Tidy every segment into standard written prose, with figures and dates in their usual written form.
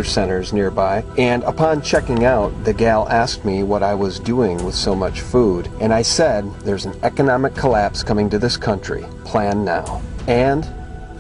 distributor centers nearby, and upon checking out, the gal asked me what I was doing with so much food, and I said, there's an economic collapse coming to this country. Plan now. And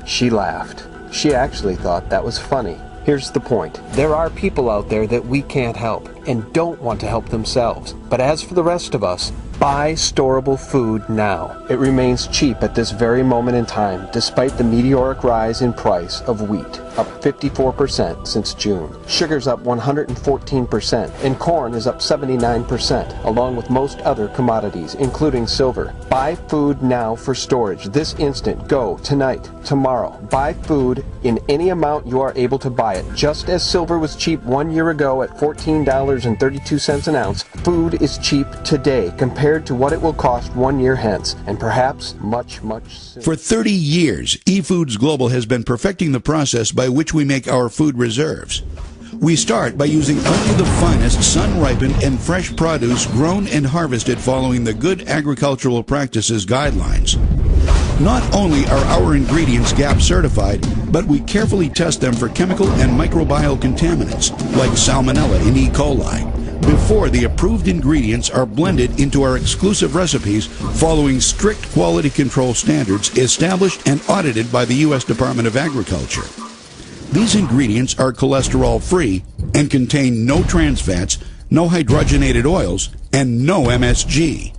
she laughed. She actually thought that was funny. Here's the point. There are people out there that we can't help and don't want to help themselves. But as for the rest of us, buy storable food now. It remains cheap at this very moment in time, despite the meteoric rise in price of wheat, up 54% since June. Sugar's up 114%, and corn is up 79%, along with most other commodities, including silver. Buy food now for storage. This instant. Go tonight, tomorrow. Buy food in any amount you are able to buy it. Just as silver was cheap 1 year ago at $14.32 an ounce, food is cheap today compared to what it will cost 1 year hence, and perhaps much sooner. For 30 years, Efoods Global has been perfecting the process by which we make our food reserves. We start by using only the finest sun-ripened and fresh produce grown and harvested following the Good Agricultural Practices guidelines. Not only are our ingredients GAP certified, but we carefully test them for chemical and microbial contaminants like Salmonella and E. coli before the approved ingredients are blended into our exclusive recipes following strict quality control standards established and audited by the U.S. Department of Agriculture. These ingredients are cholesterol-free and contain no trans fats, no hydrogenated oils, and no MSG.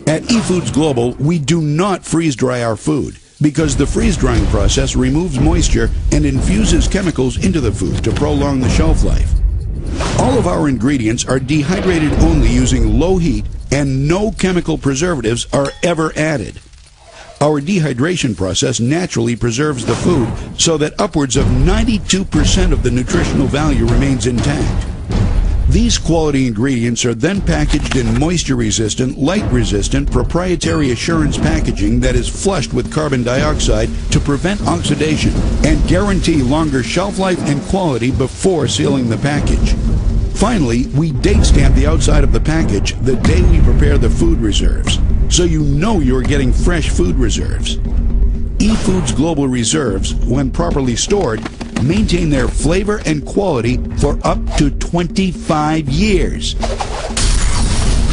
At Efoods Global, we do not freeze-dry our food because the freeze-drying process removes moisture and infuses chemicals into the food to prolong the shelf life. All of our ingredients are dehydrated only using low heat, and no chemical preservatives are ever added. Our dehydration process naturally preserves the food so that upwards of 92% of the nutritional value remains intact. These quality ingredients are then packaged in moisture-resistant, light-resistant, proprietary assurance packaging that is flushed with carbon dioxide to prevent oxidation and guarantee longer shelf life and quality before sealing the package. Finally, we date stamp the outside of the package the day we prepare the food reserves, so you know you're getting fresh food reserves. Efoods Global Reserves, when properly stored, maintain their flavor and quality for up to 25 years.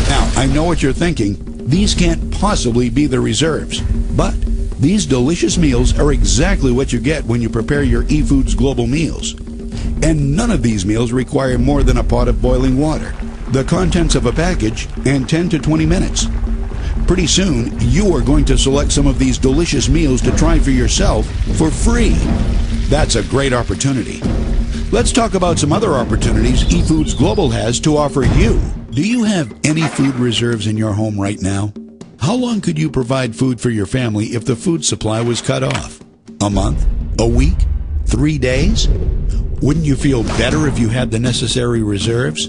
Now, I know what you're thinking. These can't possibly be the reserves. But these delicious meals are exactly what you get when you prepare your Efoods Global meals. And none of these meals require more than a pot of boiling water, the contents of a package, and 10 to 20 minutes. Pretty soon, you are going to select some of these delicious meals to try for yourself for free. That's a great opportunity. Let's talk about some other opportunities Efoods Global has to offer you. Do you have any food reserves in your home right now? How long could you provide food for your family if the food supply was cut off? A month? A week? 3 days? Wouldn't you feel better if you had the necessary reserves?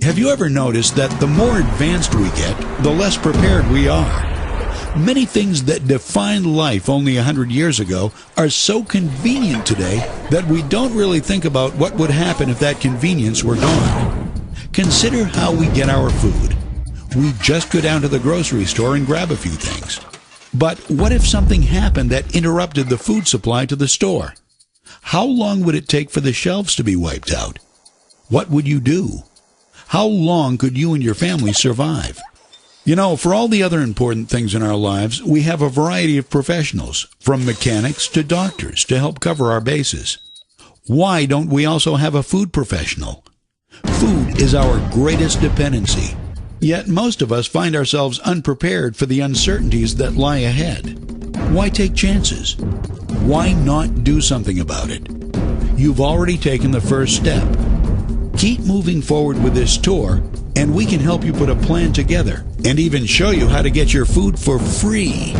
Have you ever noticed that the more advanced we get, the less prepared we are? Many things that defined life only 100 years ago are so convenient today that we don't really think about what would happen if that convenience were gone. Consider how we get our food. We just go down to the grocery store and grab a few things. But what if something happened that interrupted the food supply to the store? How long would it take for the shelves to be wiped out? What would you do? How long could you and your family survive? You know, for all the other important things in our lives, we have a variety of professionals, from mechanics to doctors, to help cover our bases. Why don't we also have a food professional? Food is our greatest dependency. Yet most of us find ourselves unprepared for the uncertainties that lie ahead. Why take chances? Why not do something about it? You've already taken the first step. Keep moving forward with this tour, and we can help you put a plan together and even show you how to get your food for free.